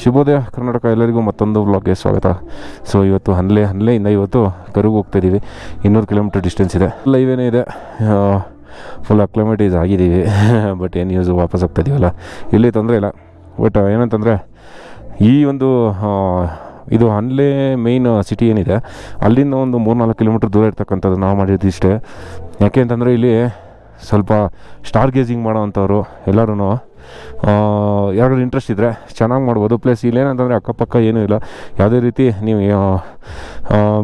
ಶುಭೋದಯ ಕರ್ನಾಟಕ, ಎಲ್ಲರಿಗೂ ಮತ್ತೊಂದು ವ್ಲಾಗ್ಗೆ ಸ್ವಾಗತ. ಸೊ ಇವತ್ತು ಹನ್ಲೆಯಿಂದ ಇವತ್ತು ಕರುಗೆ ಹೋಗ್ತಾಯಿದ್ದೀವಿ. 200 ಕಿಲೋಮೀಟರ್ ಡಿಸ್ಟೆನ್ಸ್ ಇದೆ. ಲೈವೇನೇ ಇದೆ, ಫುಲ್ ಅಕ್ಲಮೇಟೈಸ್ ಆಗಿದ್ದೀವಿ. ಬಟ್ ಏನು ಯೂಸು, ವಾಪಸ್ ಹೋಗ್ತಾಯಿದ್ದೀವಲ್ಲ, ಇಲ್ಲಿ ತೊಂದರೆ ಇಲ್ಲ. ಬಟ್ ಏನಂತಂದರೆ ಈ ಒಂದು ಇದು ಹನ್ಲೆ ಮೇಯ್ನ್ ಸಿಟಿ ಏನಿದೆ ಅಲ್ಲಿಂದ ಒಂದು 3-4 ಕಿಲೋಮೀಟ್ರ್ ದೂರ ಇರ್ತಕ್ಕಂಥದ್ದು ನಾವು ಮಾಡಿದ್ದು ಇಷ್ಟೇ. ಯಾಕೆ ಅಂತಂದರೆ ಇಲ್ಲಿ ಸ್ವಲ್ಪ ಸ್ಟಾರ್ ಗೇಜಿಂಗ್ ಮಾಡೋ ಅಂಥವ್ರು ಎಲ್ಲರೂ ಯಾರು ಇಂಟ್ರೆಸ್ಟ್ ಇದ್ದರೆ ಚೆನ್ನಾಗಿ ಮಾಡ್ಬೋದು. ಪ್ಲಸ್ ಇಲ್ಲೇನಂತಂದರೆ ಅಕ್ಕಪಕ್ಕ ಏನೂ ಇಲ್ಲ, ಯಾವುದೇ ರೀತಿ ನೀವು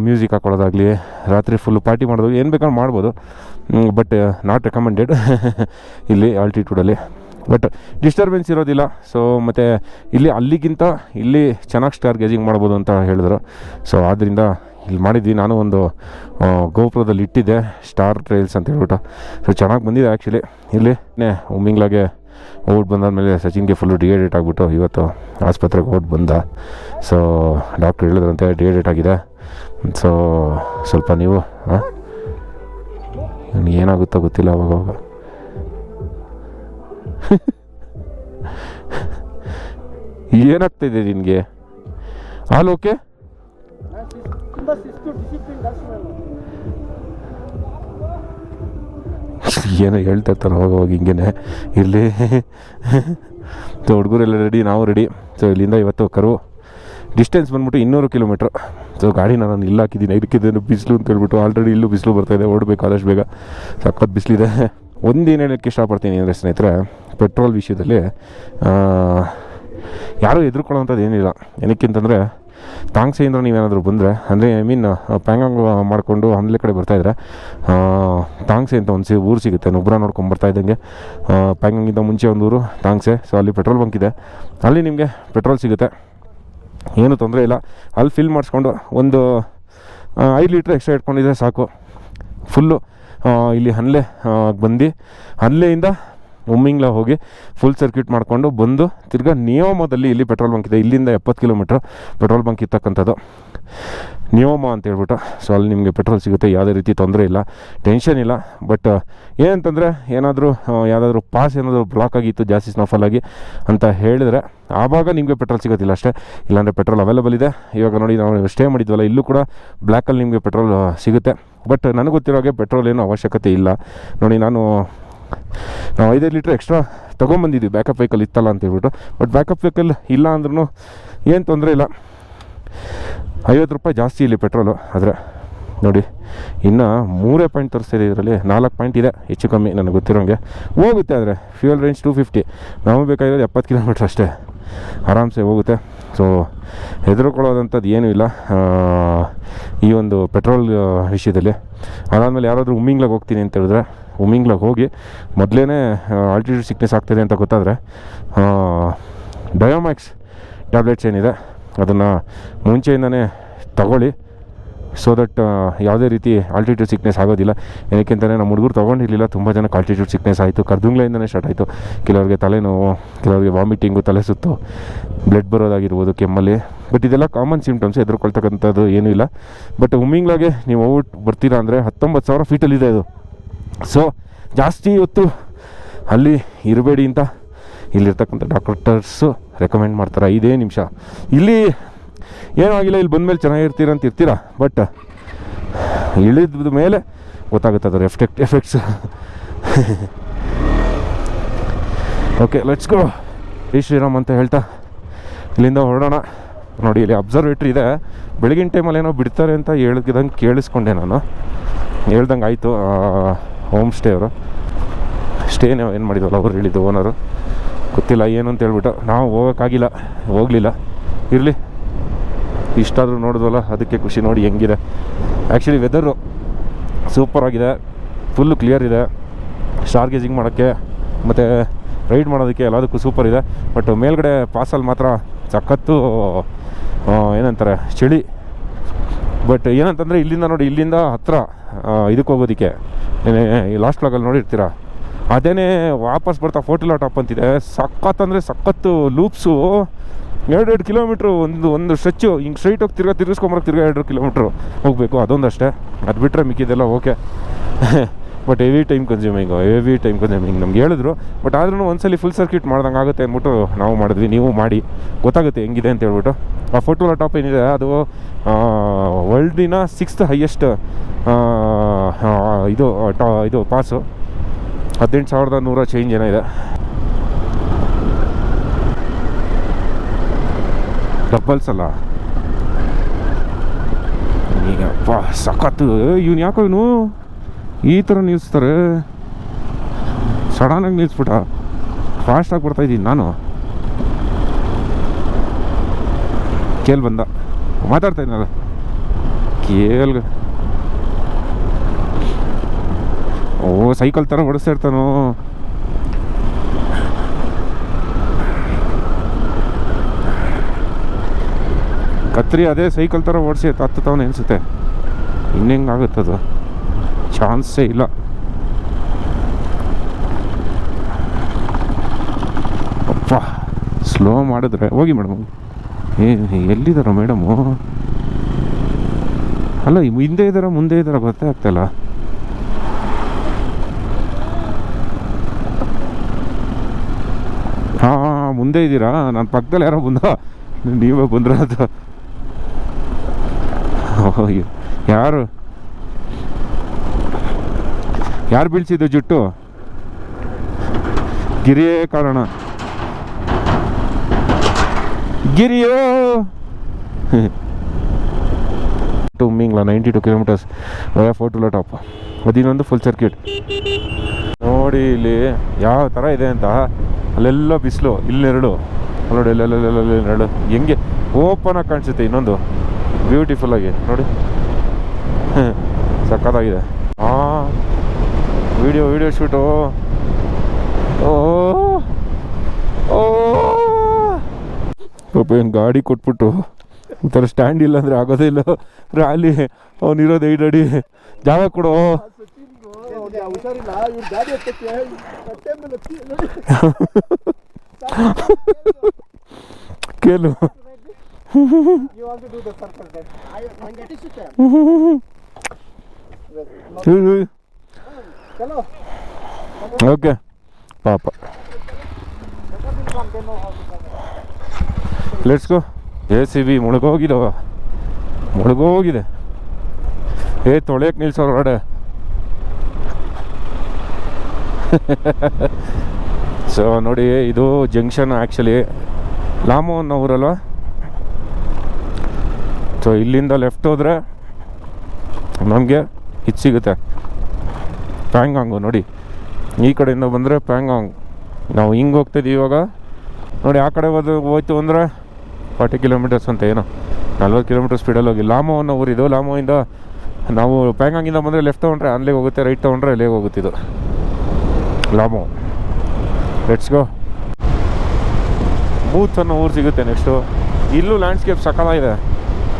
ಮ್ಯೂಸಿಕ್ ಹಾಕೊಳ್ಳೋದಾಗಲಿ, ರಾತ್ರಿ ಫುಲ್ ಪಾರ್ಟಿ ಮಾಡೋದು ಏನು ಬೇಕಾದ್ರೂ ಮಾಡ್ಬೋದು. ಬಟ್ ನಾಟ್ ರೆಕಮೆಂಡೆಡ್ ಇಲ್ಲಿ ಆಲ್ಟಿಟ್ಯೂಡಲ್ಲಿ. ಬಟ್ ಡಿಸ್ಟರ್ಬೆನ್ಸ್ ಇರೋದಿಲ್ಲ. ಸೊ ಮತ್ತು ಅಲ್ಲಿಗಿಂತ ಇಲ್ಲಿ ಚೆನ್ನಾಗಿ ಸ್ಟಾರ್ ಗೇಜಿಂಗ್ ಮಾಡ್ಬೋದು ಅಂತ ಹೇಳಿದ್ರು. ಸೊ ಆದ್ದರಿಂದ ಇಲ್ಲಿ ಮಾಡಿದ್ವಿ. ನಾನು ಒಂದು ಗೋಪುರದಲ್ಲಿ ಇಟ್ಟಿದ್ದೆ, ಸ್ಟಾರ್ ಟ್ರೈಲ್ಸ್ ಅಂತ ಹೇಳ್ಬಿಟ್ಟು. ಸೊ ಚೆನ್ನಾಗಿ ಬಂದಿದೆ ಆ್ಯಕ್ಚುಲಿ. ಇಲ್ಲಿ ಉಮ್ಮಿಂಗ್ಲಾಗೆ ಹೋಗ್ಬಿಟ್ಟು ಬಂದಾದಮೇಲೆ ಸಚಿನ್ಗೆ ಫುಲ್ಲು ಡಿಹೈಡ್ರೇಟ್ ಆಗಿಬಿಟ್ಟು ಇವತ್ತು ಆಸ್ಪತ್ರೆಗೆ ಹೋಗಿ ಬಂದ. ಸೊ ಡಾಕ್ಟ್ರು ಹೇಳಿದ್ರಂತೆ ಡಿಹೈಡ್ರೇಟ್ ಆಗಿದೆ. ಸೊ ಸ್ವಲ್ಪ ನೀವು ಏನಾಗುತ್ತೋ ಗೊತ್ತಿಲ್ಲ ಅವಾಗ ಏನಾಗ್ತಾಯಿದೆ ನಿನಗೆ? ಹಾಲು ಓಕೆ? ಏನೋ ಹೇಳ್ತಾ ಇರ್ತಾರೆ ಹೋಗಿ ಹಿಂಗೇನೆ. ಇಲ್ಲಿ ಹುಡುಗರೆಲ್ಲ ರೆಡಿ, ನಾವು ರೆಡಿ. ಸೊ ಇಲ್ಲಿಂದ ಇವತ್ತು ಕರು ಡಿಸ್ಟೆನ್ಸ್ ಬಂದ್ಬಿಟ್ಟು 200 ಕಿಲೋಮೀಟ್ರ್. ಸೊ ಗಾಡಿನ ನಾನು ಇಲ್ಲಿ ಹಾಕಿದ್ದೀನಿ, ಇದಕ್ಕಿದ್ದೇನು ಬಿಸಿಲು ಅಂತ ಹೇಳ್ಬಿಟ್ಟು. ಆಲ್ರೆಡಿ ಇಲ್ಲೂ ಬಿಸಿಲು ಬರ್ತಾಯಿದೆ, ಓಡಬೇಕು ಆದಷ್ಟು ಬೇಗ, ಸಖತ್ ಬಿಸಿಲಿದೆ. ಒಂದೇನು ಹೇಳೋಕ್ಕೆ ಇಷ್ಟಪಡ್ತೀನಿ ಅಂದರೆ ಸ್ನೇಹಿತರೆ, ಪೆಟ್ರೋಲ್ ವಿಷಯದಲ್ಲಿ ಯಾರೂ ಹೆದರ್ಕೊಳ್ಳೋವಂಥದ್ದು ಏನಿಲ್ಲ. ಏನಕ್ಕಿಂತಂದರೆ ತಾಂಗ್ಸೆಯಿಂದ ನೀವೇನಾದರೂ ಬಂದರೆ, ಅಂದರೆ ಪ್ಯಾಂಗಾಂಗ್ ಮಾಡಿಕೊಂಡು ಹನ್ಲೆ ಕಡೆ ಬರ್ತಾಯಿದ್ರೆ ತಾಂಗ್ಸೆ ಅಂತ ಒಂದು ಊರು ಸಿಗುತ್ತೆ. ನುಬ್ರಾ ನೋಡ್ಕೊಂಡು ಬರ್ತಾ ಇದ್ದಂಗೆ ಪ್ಯಾಂಗಾಂಗಿಂದ ಮುಂಚೆ ಒಂದು ಊರು ತಾಂಗ್ಸೆ. ಸೊ ಅಲ್ಲಿ ಪೆಟ್ರೋಲ್ ಬಂಕ್ ಇದೆ, ಅಲ್ಲಿ ನಿಮಗೆ ಪೆಟ್ರೋಲ್ ಸಿಗುತ್ತೆ, ಏನೂ ತೊಂದರೆ ಇಲ್ಲ. ಅಲ್ಲಿ ಫಿಲ್ ಮಾಡಿಸ್ಕೊಂಡು ಒಂದು 5 ಲೀಟ್ರ್ ಎಕ್ಸ್ಟ್ರಾ ಇಟ್ಕೊಂಡಿದ್ರೆ ಸಾಕು. ಫುಲ್ಲು ಇಲ್ಲಿ ಹನ್ಲೆ ಬಂದು ಹನ್ಲೆಯಿಂದ ಉಮ್ಮಿಂಗ್ಲ ಹೋಗಿ ಫುಲ್ ಸರ್ಕ್ಯೂಟ್ ಮಾಡಿಕೊಂಡು ಬಂದು ತಿರ್ಗಾ ನಿಯೋಮದಲ್ಲಿ ಇಲ್ಲಿ ಪೆಟ್ರೋಲ್ ಬಂಕ್ ಇದೆ. ಇಲ್ಲಿಂದ 70 ಕಿಲೋಮೀಟ್ರ್ ಪೆಟ್ರೋಲ್ ಬಂಕ್ ಇರ್ತಕ್ಕಂಥದ್ದು ನಿಯೋಮ ಅಂತ ಹೇಳ್ಬಿಟ್ಟು. ಸೊ ಅಲ್ಲಿ ನಿಮಗೆ ಪೆಟ್ರೋಲ್ ಸಿಗುತ್ತೆ, ಯಾವುದೇ ರೀತಿ ತೊಂದರೆ ಇಲ್ಲ, ಟೆನ್ಷನ್ ಇಲ್ಲ. ಬಟ್ ಏನಂತಂದರೆ ಏನಾದರೂ ಯಾವುದಾದ್ರೂ ಪಾಸ್ ಏನಾದರೂ ಬ್ಲಾಕ್ ಆಗಿತ್ತು ಜಾಸ್ತಿ ಸ್ನೋಫಾಲ್ ಆಗಿ ಅಂತ ಹೇಳಿದ್ರೆ ಆವಾಗ ನಿಮಗೆ ಪೆಟ್ರೋಲ್ ಸಿಗೋದಿಲ್ಲ ಅಷ್ಟೇ. ಇಲ್ಲಾಂದರೆ ಪೆಟ್ರೋಲ್ ಅವೈಲೇಬಲ್ ಇದೆ. ಇವಾಗ ನೋಡಿ ನಾವು ಸ್ಟೇ ಮಾಡಿದ್ವಲ್ಲ, ಇಲ್ಲೂ ಕೂಡ ಬ್ಲ್ಯಾಕಲ್ಲಿ ನಿಮಗೆ ಪೆಟ್ರೋಲ್ ಸಿಗುತ್ತೆ. ಬಟ್ ನನಗೆ ಗೊತ್ತಿರೋ ಹಾಗೆ ಪೆಟ್ರೋಲ್ ಏನೂ ಅವಶ್ಯಕತೆ ಇಲ್ಲ. ನೋಡಿ ನಾವು 5 ಲೀಟ್ರ್ ಎಕ್ಸ್ಟ್ರಾ ತೊಗೊಂಬಂದಿದ್ವಿ, ಬ್ಯಾಕಪ್ ವೆಹಿಕಲ್ ಇತ್ತಲ್ಲ ಅಂತ ಹೇಳ್ಬಿಟ್ಟು. ಬಟ್ ಬ್ಯಾಕಪ್ ವೆಹಿಕಲ್ ಇಲ್ಲ ಅಂದ್ರೂ ಏನು ತೊಂದರೆ ಇಲ್ಲ. 50 ರೂಪಾಯಿ ಜಾಸ್ತಿ ಇಲ್ಲಿ ಪೆಟ್ರೋಲು. ಆದರೆ ನೋಡಿ ಇನ್ನು 3 ಪಾಯಿಂಟ್ ತೋರಿಸ್ತಿದೆ, ಇದರಲ್ಲಿ 4 ಪಾಯಿಂಟ್ ಇದೆ ಹೆಚ್ಚು ಕಮ್ಮಿ ನನಗೆ ಗೊತ್ತಿರೋಂಗೆ ಹೋಗುತ್ತೆ. ಆದರೆ ಫ್ಯೂಯಲ್ ರೇಂಜ್ 250, ನಾವು ಬೇಕಾಗಿರೋದು 70 ಕಿಲೋಮೀಟ್ರ್ ಅಷ್ಟೇ, ಆರಾಮ್ಸೆ ಹೋಗುತ್ತೆ. ಸೊ ಹೆದರ್ಕೊಳ್ಳೋದಂಥದ್ದು ಏನೂ ಇಲ್ಲ ಈ ಒಂದು ಪೆಟ್ರೋಲ್ ವಿಷಯದಲ್ಲಿ. ಅದಾದಮೇಲೆ ಯಾರಾದರೂ ಉಮ್ಮಿಂಗ್ಲಾಗ ಹೋಗ್ತೀನಿ ಅಂತ ಹೇಳಿದ್ರೆ ಉಮ್ಮಿಂಗ್ಲಾಗ ಹೋಗಿ ಮೊದಲೇ ಆಲ್ಟಿಟ್ಯೂಡ್ ಸಿಕ್ನೆಸ್ ಆಗ್ತಾಯಿದೆ ಅಂತ ಗೊತ್ತಾದರೆ ಡಯೋಮ್ಯಾಕ್ಸ್ ಟ್ಯಾಬ್ಲೆಟ್ಸ್ ಏನಿದೆ ಅದನ್ನು ಮುಂಚೆಯಿಂದನೇ ತಗೊಳ್ಳಿ. ಸೊ ದಟ್ ಯಾವುದೇ ರೀತಿ ಆಲ್ಟಿಟ್ಯೂಡ್ ಸಿಕ್ನೆಸ್ ಆಗೋದಿಲ್ಲ. ಏನಕ್ಕೆಂತಲೇ ನಮ್ಮ ಹುಡುಗರು ತೊಗೊಂಡಿರಲಿಲ್ಲ, ತುಂಬ ಜನಕ್ಕೆ ಆಲ್ಟಿಟ್ಯೂಡ್ ಸಿಕ್ನೆಸ್ ಆಯಿತು. ಕರ್ದುಂಗ್ಲೆಯಿಂದನೇ ಸ್ಟಾರ್ಟ್ ಆಯಿತು. ಕೆಲವರಿಗೆ ತಲೆನೋವು, ಕೆಲವರಿಗೆ ವಾಮಿಟಿಂಗು, ತಲೆ ಸುತ್ತು, ಬ್ಲಡ್ ಬರೋದಾಗಿರ್ಬೋದು ಕೆಮ್ಮಲ್ಲಿ. ಬಟ್ ಇದೆಲ್ಲ ಕಾಮನ್ ಸಿಮ್ಟಮ್ಸ್, ಎದುರ್ಕೊಳ್ತಕ್ಕಂಥದ್ದು ಏನೂ ಇಲ್ಲ. ಬಟ್ ಉಮ್ಮಿಂಗ್ಲಾಗೆ ನೀವು ಹೋಗ್ಬಿಟ್ಟು ಬರ್ತೀರಾ ಅಂದರೆ 19,000 ಫೀಟಲ್ಲಿದೆ ಅದು. ಸೊ ಜಾಸ್ತಿ ಹೊತ್ತು ಅಲ್ಲಿ ಇರಬೇಡಿ ಅಂತ ಇಲ್ಲಿರ್ತಕ್ಕಂಥ ಡಾಕ್ಟರ್ಸು ರೆಕಮೆಂಡ್ ಮಾಡ್ತಾರೆ. 5 ನಿಮಿಷ ಇಲ್ಲಿ ಏನೂ ಆಗಿಲ್ಲ, ಇಲ್ಲಿ ಬಂದಮೇಲೆ ಚೆನ್ನಾಗಿರ್ತೀರ ಅಂತ ಇರ್ತೀರ. ಬಟ್ ಇಳಿದ ಮೇಲೆ ಗೊತ್ತಾಗುತ್ತೆ ಅದರ ಎಫೆಕ್ಟ್ಸ್. Okay, let's go. ಜೈ ಶ್ರೀರಾಮ್ ಅಂತ ಹೇಳ್ತಾ ಇಲ್ಲಿಂದ ಹೊರಡೋಣ. ನೋಡಿ ಇಲ್ಲಿ ಅಬ್ಸರ್ವೇಟ್ರಿ ಇದೆ, ಬೆಳಗಿನ ಟೈಮಲ್ಲಿ ಏನೋ ಬಿಡ್ತಾರೆ ಅಂತ ಹೇಳ್ದಂಗೆ ಕೇಳಿಸ್ಕೊಂಡೆ ನಾನು. ಹೇಳ್ದಂಗೆ ಆಯಿತು. ಹೋಮ್ ಸ್ಟೇ ಅವರು ಸ್ಟೇನೇ ಏನು ಮಾಡಿದ್ವಲ್ಲ ಅವ್ರು ಹೇಳಿದ್ದು ಓನರು, ಗೊತ್ತಿಲ್ಲ ಏನು ಅಂತ ಹೇಳ್ಬಿಟ್ಟು ನಾವು ಹೋಗಲಿಲ್ಲ. ಇರಲಿ, ಇಷ್ಟಾದರೂ ನೋಡಿದ್ವಲ್ಲ ಅದಕ್ಕೆ ಖುಷಿ. ನೋಡಿ ಹೆಂಗಿದೆ ಆ್ಯಕ್ಚುಲಿ ವೆದರು ಸೂಪರಾಗಿದೆ, ಫುಲ್ಲು ಕ್ಲಿಯರ್ ಇದೆ. ಸ್ಟಾರ್ ಗೇಜಿಂಗ್ ಮಾಡೋಕ್ಕೆ ಮತ್ತು ರೈಡ್ ಮಾಡೋದಕ್ಕೆ ಎಲ್ಲದಕ್ಕೂ ಸೂಪರ್ ಇದೆ. ಬಟ್ ಮೇಲ್ಗಡೆ ಪಾಸಲ್ಲಿ ಮಾತ್ರ ಸಖತ್ತು ಏನಂತಾರೆ ಚಳಿ. ಬಟ್ ಏನಂತಂದರೆ ಇಲ್ಲಿಂದ ನೋಡಿ, ಇಲ್ಲಿಂದ ಹತ್ತಿರ ಇದಕ್ಕೆ ಹೋಗೋದಕ್ಕೆ ಲಾಸ್ಟ್ ವ್ಲಾಗಲ್ಲಿ ನೋಡಿರ್ತೀರ, ಅದೇನೇ ವಾಪಸ್ ಬರ್ತಾ ಫೋರ್ಟಿಲಾ ಟಾಪ್ ಅಂತಿದೆ. ಸಖತ್ ಅಂದರೆ ಸಖತ್ತು ಲೂಪ್ಸು, 2 ಕಿಲೋಮೀಟ್ರು ಒಂದು ಸ್ಟ್ರೆಚ್ಚು. ಹಿಂಗೆ ಸ್ಟ್ರೈಟ್ ಹೋಗಿ ತಿರ್ಗಿಸ್ಕೊಂಬರಕ್ಕೆ 2 ಕಿಲೋಮೀಟ್ರು ಹೋಗಬೇಕು, ಅದೊಂದಷ್ಟೇ. ಅದು ಬಿಟ್ಟರೆ ಮಿಕ್ಕಿದೆಲ್ಲ okay. But heavy time consuming ನಮ್ಗೆ ಹೇಳಿದ್ರು. ಬಟ್ ಆದ್ರೂ ಒಂದ್ಸಲಿ ಫುಲ್ ಸರ್ಕ್ಯೂಟ್ ಮಾಡ್ದಂಗೆ ಆಗುತ್ತೆ ಅಂದ್ಬಿಟ್ಟು ನಾವು ಮಾಡಿದ್ವಿ. ನೀವು ಮಾಡಿ ಗೊತ್ತಾಗುತ್ತೆ ಹೆಂಗಿದೆ ಅಂತ ಹೇಳ್ಬಿಟ್ಟು. ಆ ಫೋಟೋ ಟಾಪ್ ಏನಿದೆ ಅದು ವರ್ಲ್ಡಿನ 6th ಹೈಯೆಸ್ಟ್ ಇದು ಪಾಸು. 18,100 ಚೇಂಜ್ ಏನೋ ಇದೆ. ಡಬ್ಬಲ್ಸ್ ಅಲ್ಲ ಈಗಪ್ಪ ಸಖತ್ತು. ಇವನು ಯಾಕೋ ಇವನು ಈ ಥರ ನಿಲ್ಲಿಸ್ತಾರೆ, ಸಡನ್ನಾಗಿ ನಿಲ್ಲಿಸ್ಬಿಟ್ಟ. ಫಾಸ್ಟಾಗಿ ಬರ್ತಾಯಿದ್ದೀನಿ ನಾನು. ಕೇಳಿ ಬಂದ ಮಾತಾಡ್ತಾ ಇದ್ನಲ್ಲ ಕೇಳಿ. ಸೈಕಲ್ ಥರ ಓಡಿಸ್ತಾ ಇರ್ತಾನೋ. ಕತ್ರಿ ಅದೇ ಸೈಕಲ್ ಥರ ಓಡಿಸಿ ಹತ್ತವನು ಅನಿಸುತ್ತೆ. ಇನ್ನೆಂಗೆ ಆಗುತ್ತದು, ಚಾನ್ಸೇ ಇಲ್ಲ. ಅಪ್ಪ ಸ್ಲೋ ಮಾಡಿದ್ರೆ ಹೋಗಿ ಮೇಡಮ್. ಎಲ್ಲಿದ್ದಾರ ಮೇಡಮು? ಅಲ್ಲ ಹಿಂದೆ ಇದ್ದಾರ ಮುಂದೆ ಇದ್ದಾರ ಗೊತ್ತೇ ಆಗ್ತಾಯಿಲ್ಲ. ಹಾಂ ಮುಂದೆ ಇದ್ದೀರಾ? ನನ್ನ ಪಕ್ಕದಲ್ಲಿ ಯಾರೋ ಬಂದ, ನೀವೇ ಬಂದ್ರ ಅದು? ಯಾರು ಬೀಳ್ಸಿದ್ದು ಜುಟ್ಟು? ಗಿರಿಯೇ ಕಾರಣ. ಗಿರಿಯೋ ಟುಮ್ಮಿಂಗ್ಲ 92 ಕಿಲೋಮೀಟರ್ಸ್ 4 ಟಾಪ್. ಅದಿನ್ನೊಂದು ಫುಲ್ ಸರ್ಕ್ಯೂಟ್. ನೋಡಿ ಇಲ್ಲಿ ಯಾವ ಥರ ಇದೆ ಅಂತ. ಅಲ್ಲೆಲ್ಲ ಬಿಸಿಲು, ಇಲ್ಲೆರಡು ನೋಡಿ, ಅಲ್ಲೆರಡು ಹೆಂಗೆ ಓಪನ್ ಆಗಿ ಕಾಣಿಸುತ್ತೆ. ಇನ್ನೊಂದು ಬ್ಯೂಟಿಫುಲ್ಲಾಗಿ ನೋಡಿ, ಸಕ್ಕತ್ತಾಗಿದೆ. ಹಾಂ ವಿಡಿಯೋ ಶೂಟು. ಪಾಪ ಏನು ಗಾಡಿ ಕೊಟ್ಬಿಟ್ಟು ಈ ಥರ ಸ್ಟ್ಯಾಂಡ್ ಇಲ್ಲ ಅಂದರೆ ಆಗೋದೇ ಇಲ್ಲ. ರ್ಯಾಲಿ ಅವನಿರೋದು 5 ಅಡಿ ಜಾಗ ಕೊಡು. ಕೇಳು. ಓಕೆ ಪಾಪ ಲೆಟ್ಸ್ ಗೋ. JCB ಮುಳುಗೋಗಿದೆ. ತೊಳೆಯಕ್ಕೆ ನಿಲ್ಸೋರು ಹೊರಡೆ. ಸೊ ನೋಡಿ, ಇದು ಜಂಕ್ಷನ್ ಆ್ಯಕ್ಚುಲಿ ಲಾಮೋ ಅನ್ನೋ ಊರಲ್ವ. ಸೊ ಇಲ್ಲಿಂದ ಲೆಫ್ಟ್ ಹೋದರೆ ನಮಗೆ ಇದು ಸಿಗುತ್ತೆ ಪ್ಯಾಂಗಾಂಗು. ನೋಡಿ ಈ ಕಡೆಯಿಂದ ಬಂದರೆ ಪ್ಯಾಂಗಾಂಗ್. ನಾವು ಹಿಂಗೆ ಹೋಗ್ತಿದ್ದೀವಿ ಇವಾಗ. ನೋಡಿ ಆ ಕಡೆ ಹೋಯ್ತು ಅಂದರೆ 40 ಕಿಲೋಮೀಟರ್ಸ್ ಅಂತ, ಏನೋ 40 ಕಿಲೋಮೀಟರ್ ಸ್ಪೀಡಲ್ಲಿ ಹೋಗಿ. ಲಾಮೋ ಅನ್ನೋ ಊರಿದು. ಲಾಮೋಯಿಂದ ನಾವು ಪ್ಯಾಂಗಾಂಗಿಂದ ಬಂದರೆ ಲೆಫ್ಟ್ ತೊಗೊಂಡ್ರೆ ಅಲ್ಲಿಗೆ ಹೋಗುತ್ತೆ, ರೈಟ್ ತೊಗೊಂಡ್ರೆ ಅಲ್ಲಿಗೆ ಹೋಗುತ್ತಿದ್ದು ಲಾಮೋ. Let's go. ಬೂತ್ ಅನ್ನೋ ಊರು ಸಿಗುತ್ತೆ ನೆಕ್ಸ್ಟು. ಇಲ್ಲೂ ಲ್ಯಾಂಡ್ಸ್ಕೇಪ್ ಸಕಾಲಾಗಿದೆ.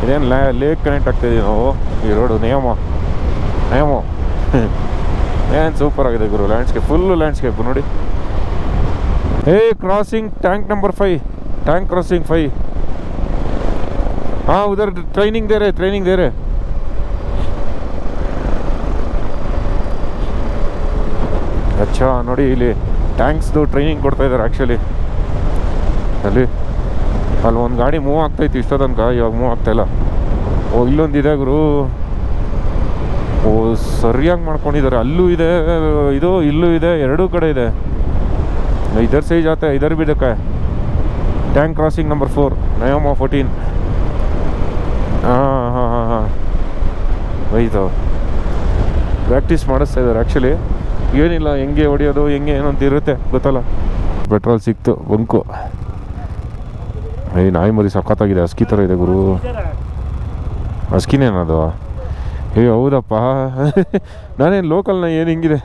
ಇದೇನು ಲೇಕ್ ಕನೆಕ್ಟ್ ಆಗ್ತಾಯಿದ್ದೀವಿ ನಾವು. ಈ ರೋಡು ನೇಮೋ ಏನು ಸೂಪರ್ ಆಗಿದೆ ಗುರು. ಲ್ಯಾಂಡ್ಸ್ಕೇಪ್ ಫುಲ್ಲು ಲ್ಯಾಂಡ್ಸ್ಕೇಪ್ ನೋಡಿ. Crossing tank number 5. Tank crossing 5. हाँ उधर ट्रेनिंग दे रहे. अच्छा ನೋಡಿ ಇಲ್ಲಿ ಟ್ಯಾಂಕ್ಸ್ದು ಟ್ರೈನಿಂಗ್ ಕೊಡ್ತಾ ಇದ್ದಾರೆ ಆ್ಯಕ್ಚುಲಿ. ಅಲ್ಲಿ ಒಂದು ಗಾಡಿ ಮೂವ್ ಆಗ್ತಾಯಿತ್ತು ಇಷ್ಟೋ ತನಕ, ಇವಾಗ ಮೂವ್ ಆಗ್ತಾಯಿಲ್ಲ. ಇಲ್ಲೊಂದಿದೆ ಗುರು. ಸರಿಯಾಗಿ ಮಾಡ್ಕೊಂಡಿದ್ದಾರೆ. ಅಲ್ಲೂ ಇದೆ ಇದು, ಇಲ್ಲೂ ಇದೆ, ಎರಡೂ ಕಡೆ ಇದೆ. इधर से ही जाता है, इधर भी देखा है. Tank crossing number 4 नयोमा 14. हाँ वही तो ಪ್ರಾಕ್ಟೀಸ್ ಮಾಡಿಸ್ತಾ ಇದ್ದಾರೆ ಆ್ಯಕ್ಚುಲಿ. ಏನಿಲ್ಲ, ಹೆಂಗೆ ಹೊಡಿಯೋದು ಹೆಂಗೆ ಏನು ಅಂತ ಇರುತ್ತೆ ಗೊತ್ತಲ್ಲ. ಪೆಟ್ರೋಲ್ ಸಿಕ್ತು ಬಂಕು. ನಾಯಿ ಮರಿ ಸಖತ್ತಾಗಿದೆ. ಹಸ್ಕಿ ಥರ ಇದೆ ಗುರು. ಹಸ್ಕಿನೇನದು? ಹೌದಪ್ಪ. ನಾನೇನು ಲೋಕಲ್ನ ಏನು ಹಿಂಗಿದೆ.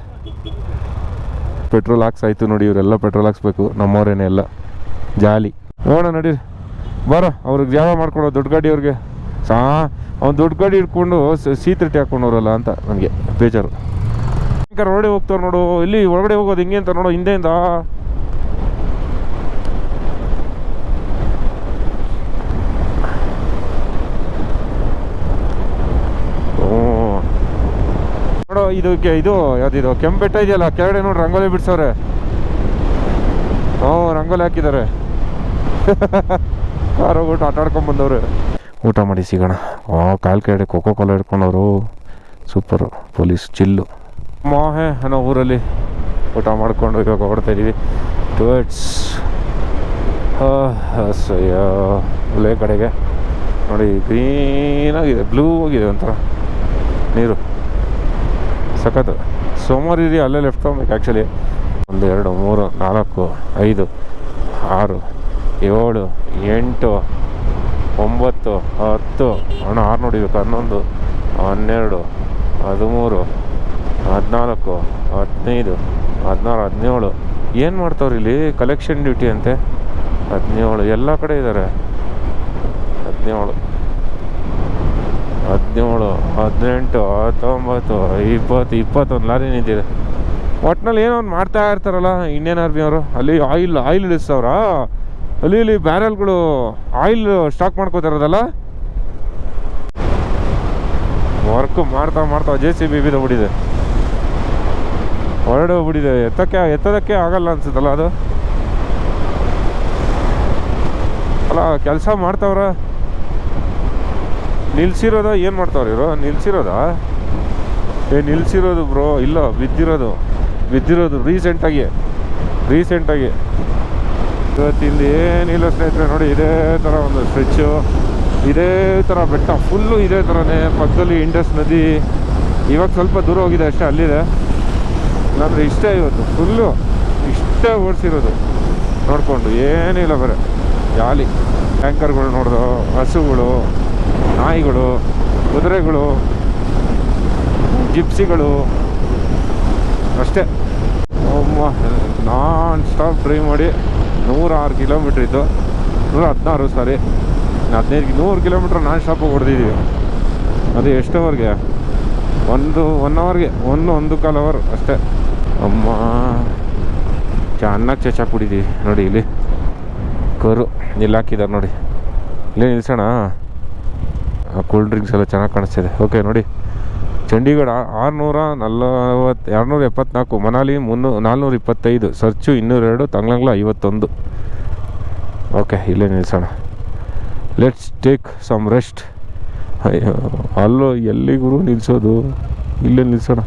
ಪೆಟ್ರೋಲ್ ಹಾಕ್ಸಾಯ್ತು ನೋಡಿ. ಇವರೆಲ್ಲ ಪೆಟ್ರೋಲ್ ಹಾಕ್ಸ್ಬೇಕು, ನಮ್ಮವ್ರೇನೆ ಎಲ್ಲ ಜಾಲಿ. ನೋಡೋಣ ನಡೀರಿ ಬರೋ. ಅವ್ರಿಗೆ ಜಾಗ ಮಾಡ್ಕೊಡೋ ದೊಡ್ಡ ಗಾಡಿ ಅವ್ರಿಗೆ. ಅವ್ನು ದೊಡ್ಡ ಗಾಡಿ ಇಟ್ಕೊಂಡು C30 ಹಾಕ್ಕೊಂಡವ್ರಲ್ಲ ಅಂತ ನನಗೆ ಬೇಜಾರು. ಹೊರಗಡೆ ಹೋಗ್ತಾರೆ ನೋಡು. ಇಲ್ಲಿ ಒಳಗಡೆ ಹೋಗೋದು ಹಿಂಗೆ ಅಂತ ನೋಡು, ಹಿಂದೆಯಿಂದ. ನೋಡು ಇದು ಯಾವುದಿದು ಕೆಂಪೆಟ್ಟ ಇದೆಯಲ್ಲ ಕೆಳಗಡೆ ನೋಡಿ ರಂಗೋಲಿ ಬಿಡ್ಸವ್ರೆ. ರಂಗೋಲಿ ಹಾಕಿದ್ದಾರೆ. ಕಾರ್ ಹೋಗ್ಬಿಟ್ಟು ಆಟ ಆಡ್ಕೊಂಡು ಬಂದವ್ರೆ. ಊಟ ಮಾಡಿ ಸಿಗೋಣ. ಕಾಲು ಕೆಳಗಡೆ ಕೋಕೋ ಕೋಲಾ ಹಿಡ್ಕೊಂಡವರು ಸೂಪರು. ಪೊಲೀಸ್ ಚಿಲ್ಲು ಮಾಹೆ ಅನ್ನೋ ಊರಲ್ಲಿ ಊಟ ಮಾಡಿಕೊಂಡು ಇವಾಗ ಹೊರಡ್ತಾ ಇದ್ದೀವಿ ಟುವರ್ಡ್ಸ್ ಒಳ್ಳೆ ಕಡೆಗೆ. ನೋಡಿ ಗ್ರೀನಾಗಿದೆ, ಬ್ಲೂ ಆಗಿದೆ ಒಂಥರ ನೀರು, ಸಖತ್ತು. ಸೋಮವಾರ ಅಲ್ಲೇ ಲೆಫ್ಟ್ ತೊಗೊಬೇಕು ಆ್ಯಕ್ಚುಲಿ. 1 2 3 4 5 6 7 8 9 10 ಅಣ್ಣ 6 ನೋಡಿಬೇಕು. 11 12 13 14 15 16 17 ಏನು ಮಾಡ್ತಾವ್ರಿ ಇಲ್ಲಿ? ಕಲೆಕ್ಷನ್ ಡ್ಯೂಟಿ ಅಂತೆ. 17 ಎಲ್ಲ ಕಡೆ ಇದ್ದಾರೆ. 17 18 19 20 21 ಲಾರಿ ನಿಂತಿದೆ. ಒಟ್ಟಿನಲ್ಲಿ ಏನೋ ಒಂದು ಮಾಡ್ತಾ ಇರ್ತಾರಲ್ಲ ಇಂಡಿಯನ್ ಆರ್ಮಿ ಅವರು. ಅಲ್ಲಿ ಆಯಿಲ್ ಇಳಿಸ್ತವ್ರ. ಅಲ್ಲಿ ಬ್ಯಾರೆಲ್ಗಳು ಆಯಿಲ್ ಸ್ಟಾಕ್ ಮಾಡ್ಕೋತಾರದಲ್ಲ. ವರ್ಕ್ ಮಾಡ್ತಾ JCB ಬಿದ್ದೋಗ್ಬಿಟ್ಟಿದೆ, ಹೊರಡೆ ಹೋಗ್ಬಿಟ್ಟಿದೆ. ಎತ್ತೋದಕ್ಕೆ ಆಗಲ್ಲ ಅನ್ಸುತ್ತಲ್ಲ ಅದು. ಅಲ್ಲ ಕೆಲಸ ಮಾಡ್ತಾವ್ರ. ನಿಲ್ಸಿರೋದ ಏನು ಮಾಡ್ತಾವ್ರ ಇವರು? ನಿಲ್ಸಿರೋದಾ? ನಿಲ್ಸಿರೋದು ಬ್ರೋ ಇಲ್ಲ, ಬಿದ್ದಿರೋದು ರೀಸೆಂಟಾಗಿ. ಇವತ್ತಿಂದ ಏನಿಲ್ಲ ಸ್ನೇಹಿತರೆ. ನೋಡಿ ಇದೇ ಥರ ಒಂದು ಸ್ಟ್ರೆಚ್ಚು, ಇದೇ ಥರ ಬೆಟ್ಟ ಫುಲ್ಲು ಇದೇ ಥರನೇ. ಪಕ್ಕದಲ್ಲಿ ಇಂಡಸ್ ನದಿ. ಇವಾಗ ಸ್ವಲ್ಪ ದೂರ ಹೋಗಿದೆ ಅಷ್ಟೇ, ಅಲ್ಲಿದೆ. ಇಲ್ಲಾಂದರೆ ಇಷ್ಟೇ ಇವತ್ತು ಫುಲ್ಲು ಇಷ್ಟೇ ಓಡಿಸಿರೋದು ನೋಡಿಕೊಂಡು. ಏನಿಲ್ಲ ಬರೀ ಜಾಲಿ. ಟ್ಯಾಂಕರ್ಗಳು ನೋಡ್ದು, ಹಸುಗಳು, ನಾಯಿಗಳು, ಕುದುರೆಗಳು, ಜಿಪ್ಸಿಗಳು ಅಷ್ಟೇ. ನಾನ್ ಸ್ಟಾಪ್ ಡ್ರೈವ್ ಮಾಡಿ 106 ಕಿಲೋಮೀಟ್ರ್ ಇತ್ತು. 116 ಸಾರಿ 100 ಕಿಲೋಮೀಟ್ರ್ ನಾನ್ ಸ್ಟಾಪಾಗಿ ಹೊಡೆದಿದ್ದೀವಿ. ಅದು ಎಷ್ಟೋವರೆಗೆ? 1 ಅವರ್ಗೆ 1.25 ಅವರ್ ಅಷ್ಟೇ. ಅಮ್ಮ ಚೆನ್ನಾಗಿ ಚಚ್ಚಾಕ್ಬಿಟ್ಟಿದ್ದೀವಿ. ನೋಡಿ ಇಲ್ಲಿ ಕರು ಇಲ್ಲಿ ಹಾಕಿದ್ದಾರೆ ನೋಡಿ. ಇಲ್ಲೇ ನಿಲ್ಸೋಣ. ಕೂಲ್ ಡ್ರಿಂಕ್ಸ್ ಎಲ್ಲ ಚೆನ್ನಾಗಿ ಕಾಣಿಸ್ತಿದೆ. ಓಕೆ ನೋಡಿ, ಚಂಡೀಗಢ 274, ಮನಾಲಿ 425, ಸರ್ಚು 202, ತಂಗ್ಲಂಗ್ಲ 51. ಓಕೆ ಇಲ್ಲೇ ನಿಲ್ಸೋಣ. Let's take some rest. ಅಲ್ಲೋ ಎಲ್ಲಿಗೂ ನಿಲ್ಸೋದು, ಇಲ್ಲೇ ನಿಲ್ಸೋಣ.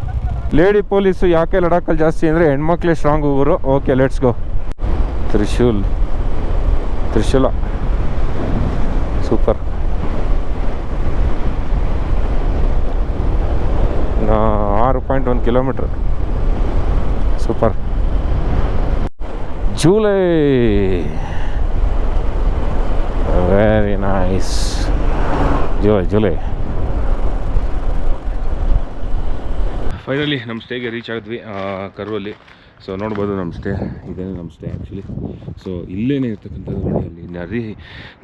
ಲೇಡಿ ಪೊಲೀಸು ಯಾಕೆ ಲಡಾಖಲ್ಲಿ ಜಾಸ್ತಿ ಅಂದರೆ ಹೆಣ್ಮಕ್ಳೇ ಸ್ಟ್ರಾಂಗ್ ಊರು. Okay let's go. ತ್ರಿಶೂಲ ಸೂಪರ್. 6.1 kilometre super. ಜೂಲೈ ವೆರಿ ನೈಸ್. ಜುಲೈ ಫೈನಲಿ ನಮ್ಮ ಸ್ಟೇಗೆ ರೀಚ್ ಆಗಿದ್ವಿ ಕರ್ವಲ್ಲಿ. ಸೊ ನೋಡ್ಬೋದು ನಮ್ಮ ಸ್ಟೇ ಇದೇನೆ, ನಮ್ಮ ಸ್ಟೇ ಆ್ಯಕ್ಚುಲಿ. ಸೊ ಇಲ್ಲೇನೇ ಇರ್ತಕ್ಕಂಥದ್ದು ನೋಡಿ, ಅಲ್ಲಿ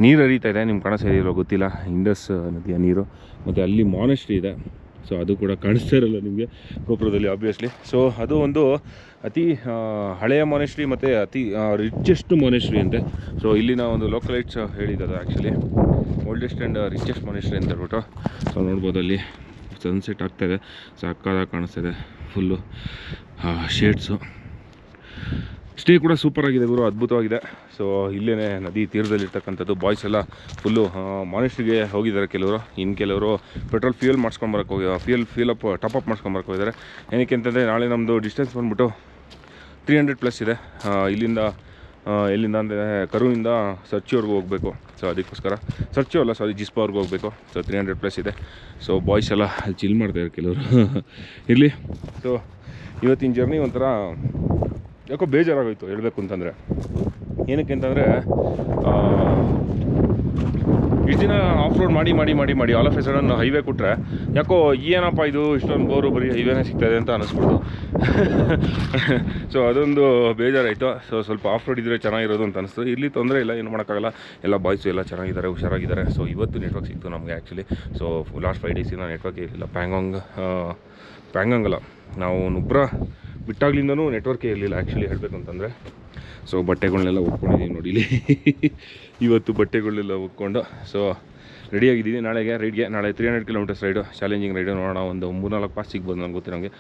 ನೀರು ಹರಿತಾ ಇದೆ. ನಿಮ್ಗೆ ಕಾಣಿಸ್ತಾ ಇದೆಯಲ್ಲೋ ಗೊತ್ತಿಲ್ಲ, ಇಂಡಸ್ ನದಿಯ ನೀರು. ಮತ್ತು ಅಲ್ಲಿ ಮಾನೆಸ್ಟ್ರಿ ಇದೆ. ಸೊ ಅದು ಕೂಡ ಕಾಣಿಸ್ತಾ ಇರಲ್ಲ ನಿಮಗೆ ಗೋಪುರದಲ್ಲಿ ಆಬ್ವಿಯಸ್ಲಿ. ಸೊ ಅದು ಒಂದು ಅತಿ ಹಳೆಯ ಮಾನೆಸ್ಟ್ರಿ ಮತ್ತು ಅತಿ ರಿಚೆಸ್ಟ್ ಮಾನೆಸ್ಟ್ರಿ ಅಂತೆ. ಸೊ ಇಲ್ಲಿನ ಒಂದು ಲೋಕಲೈಟ್ಸ್ ಹೇಳಿದ್ದಾರೆ actually, oldest and richest monastery ಅಂತ ಹೇಳ್ಬಿಟ್ಟು. ಸೊ ನೋಡ್ಬೋದು ಅಲ್ಲಿ ಸನ್ಸೆಟ್ ಆಗ್ತಾಯಿದೆ, ಸಕ್ಕತ್ತಾಗಿ ಕಾಣಿಸ್ತಾಯಿದೆ ಫುಲ್ಲು ಶೇಡ್ಸು. ಸ್ಟೇ ಕೂಡ ಸೂಪರಾಗಿದೆ ಗುರು, ಅದ್ಭುತವಾಗಿದೆ. ಸೊ ಇಲ್ಲೇ ನದಿ ತೀರದಲ್ಲಿರ್ತಕ್ಕಂಥದ್ದು. ಬಾಯ್ಸ್ ಎಲ್ಲ ಫುಲ್ಲು ಮಾನೆಸ್ಟ್ರಿಗೆ ಹೋಗಿದ್ದಾರೆ ಕೆಲವರು. ಇನ್ನು ಕೆಲವರು ಪೆಟ್ರೋಲ್ ಫ್ಯೂಯಲ್ ಮಾಡಿಸ್ಕೊಂಬರಕ್ಕೆ ಹೋಗಿ ಫ್ಯೂಲ್ ಟಾಪಪ್ ಮಾಡ್ಸ್ಕೊಂಬರಕ್ಕೆ ಹೋಗಿದ್ದಾರೆ. ಏನಕ್ಕೆ ಅಂತಂದರೆ ನಾಳೆ ನಮ್ಮದು ಡಿಸ್ಟೆನ್ಸ್ ಬಂದುಬಿಟ್ಟು 300+ ಇದೆ. ಎಲ್ಲಿಂದ ಅಂದರೆ ಕರುವಿಂದ ಸರ್ಚಿವರೆಗೂ ಹೋಗಬೇಕು. ಸೊ ಅದಕ್ಕೋಸ್ಕರ ಜಿಸ್ಪಾವ್ರಿಗೆ ಹೋಗಬೇಕು. ಸೊ 300+ ಇದೆ. ಸೊ ಬಾಯ್ಸ್ ಎಲ್ಲ ಚಿಲ್ ಮಾಡ್ತಾಯಿದ್ದಾರೆ ಕೆಲವರು. ಇರಲಿ. ಸೊ ಇವತ್ತಿನ ಜರ್ನಿ ಒಂಥರ ಯಾಕೋ ಬೇಜಾರಾಗೋಯ್ತು ಹೇಳಬೇಕು ಅಂತಂದರೆ. ಏನಕ್ಕೆ ಅಂತಂದರೆ ಇಷ್ಟು ದಿನ ಆಫ್ ರೋಡ್ ಮಾಡಿ all of A sudden highway ಕೊಟ್ಟರೆ ಯಾಕೋ ಏನಪ್ಪ ಇದು ಇಷ್ಟೊಂದು ಬೋರು ಬರೀ ಹೈವೇನೇ ಸಿಗ್ತಾಯಿದೆ ಅಂತ ಅನ್ನಿಸ್ಬಿಡ್ತು. ಸೊ ಅದೊಂದು ಬೇಜಾರಾಯಿತು. ಸೊ ಸ್ವಲ್ಪ ಆಫ್ ರೋಡ್ ಇದ್ದರೆ ಚೆನ್ನಾಗಿರೋದು ಅಂತ ಅನಿಸ್ತು. ಇಲ್ಲಿ ತೊಂದರೆ ಇಲ್ಲ, ಏನು ಮಾಡೋಕ್ಕಾಗಲ್ಲ. ಎಲ್ಲ ಬಾಯ್ಸು ಎಲ್ಲ ಚೆನ್ನಾಗಿದ್ದಾರೆ, ಹುಷಾರಾಗಿದ್ದಾರೆ. ಸೊ ಇವತ್ತು ನೆಟ್ವರ್ಕ್ ಸಿಕ್ತು ನಮಗೆ ಆ್ಯಕ್ಚುಲಿ. ಸೊ ಲಾಸ್ಟ್ 5 ಡೇಸಿಂದ ನೆಟ್ವರ್ಕ್ ಇರಲಿಲ್ಲ. ಪ್ಯಾಂಗಾಂಗ್ ಅಲ್ಲ, ನಾವು ನುಬ್ರಾ ಬಿಟ್ಟಾಗ್ಲಿಂದನೂ ನೆಟ್ವರ್ಕೇ ಇರಲಿಲ್ಲ ಆ್ಯಕ್ಚುಲಿ ಹೇಳಬೇಕು ಅಂತಂದರೆ. ಸೊ ಬಟ್ಟೆಗಳನ್ನೆಲ್ಲ ಒಪ್ಕೊಂಡಿದ್ದೀವಿ ನೋಡಿ ಇಲ್ಲಿ. ಇವತ್ತು ಬಟ್ಟೆಗಳನ್ನೆಲ್ಲ ಒಪ್ಕೊಂಡು ಸೊ ರೆಡಿಯಾಗಿದ್ದೀನಿ ನಾಳೆಗೆ ರೈಡ್ಗೆ. ನಾಳೆ 300 ಕಿಲೋಮೀಟರ್ಸ್ ರೈಡು, ಚಾಲೆಂಜಿಂಗ್ ರೈಡು. ನೋಡೋಣ, ಒಂದು 3-4 ಪಾಸ್ ಸಿಗ್ಬೋದು ನನಗೆ ಗೊತ್ತಿರೋಂಗೆ.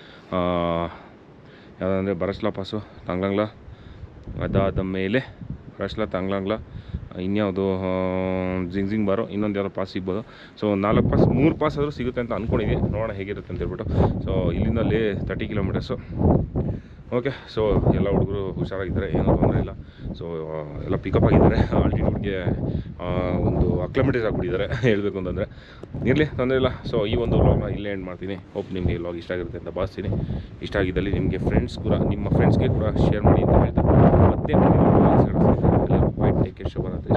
ಯಾವುದಂದರೆ ಬರಸ್ಲಾ ಪಾಸು, ತಾಂಗ್ಲಾಂಗ್ಲ, ಅದಾದ ಮೇಲೆ ಬರಸ್ಲಾ, ತಾಂಗ್ಲಾಂಗ್ಲ, ಇನ್ಯಾವುದು ಜಿಂಗ್ ಬಾರೋ, ಇನ್ನೊಂದು ಯಾವ್ದೋ ಪಾಸ್ ಸಿಗ್ಬೋದು. ಸೊ 4 ಪಾಸ್, 3 ಪಾಸ್ ಆದರೂ ಸಿಗುತ್ತೆ ಅಂತ ಅಂದ್ಕೊಂಡಿದ್ದೀನಿ. ನೋಡೋಣ ಹೇಗಿರುತ್ತೆ ಅಂತ ಹೇಳ್ಬಿಟ್ಟು. ಸೊ ಇಲ್ಲಿಂದ ಅಲ್ಲಿ 30 ಕಿಲೋಮೀಟರ್ಸು. ಓಕೆ, ಸೊ ಎಲ್ಲ ಹುಡುಗರು ಹುಷಾರಾಗಿದ್ದಾರೆ, ಏನೂ ತೊಂದರೆ ಇಲ್ಲ. ಸೊ ಎಲ್ಲ ಪಿಕಪ್ ಆಗಿದ್ದಾರೆ. ಆಲ್ಟಿಟ್ಯೂಡ್ಗೆ ಒಂದು ಅಕ್ಲಮೆಟೈಸ್ ಆಗಿಬಿಟ್ಟಿದ್ದಾರೆ ಹೇಳಬೇಕು ಅಂತಂದರೆ. ಇರಲಿ, ತೊಂದರೆ ಇಲ್ಲ. ಸೊ ಈ ಒಂದು ವ್ಲಾಗ್ನ ಇಲ್ಲೇ ಎಂಡ್ ಮಾಡ್ತೀನಿ. ಹೋಪ್ ನಿಮಗೆ ವ್ಲಾಗ್ ಇಷ್ಟ ಆಗಿರುತ್ತೆ ಅಂತ ಭಾವಿಸ್ತೀನಿ. ಇಷ್ಟ ಆಗಿದ್ದಲ್ಲಿ ನಿಮಗೆ ನಿಮ್ಮ ಫ್ರೆಂಡ್ಸ್ಗೆ ಕೂಡ ಶೇರ್ ಮಾಡಿ ಅಂತ ಹೇಳ್ತಾ ಮತ್ತೆ ಬಾಯ್, ಟೇಕ್ ಕೇರ್, ಶುಭರಾತ್ರಿ.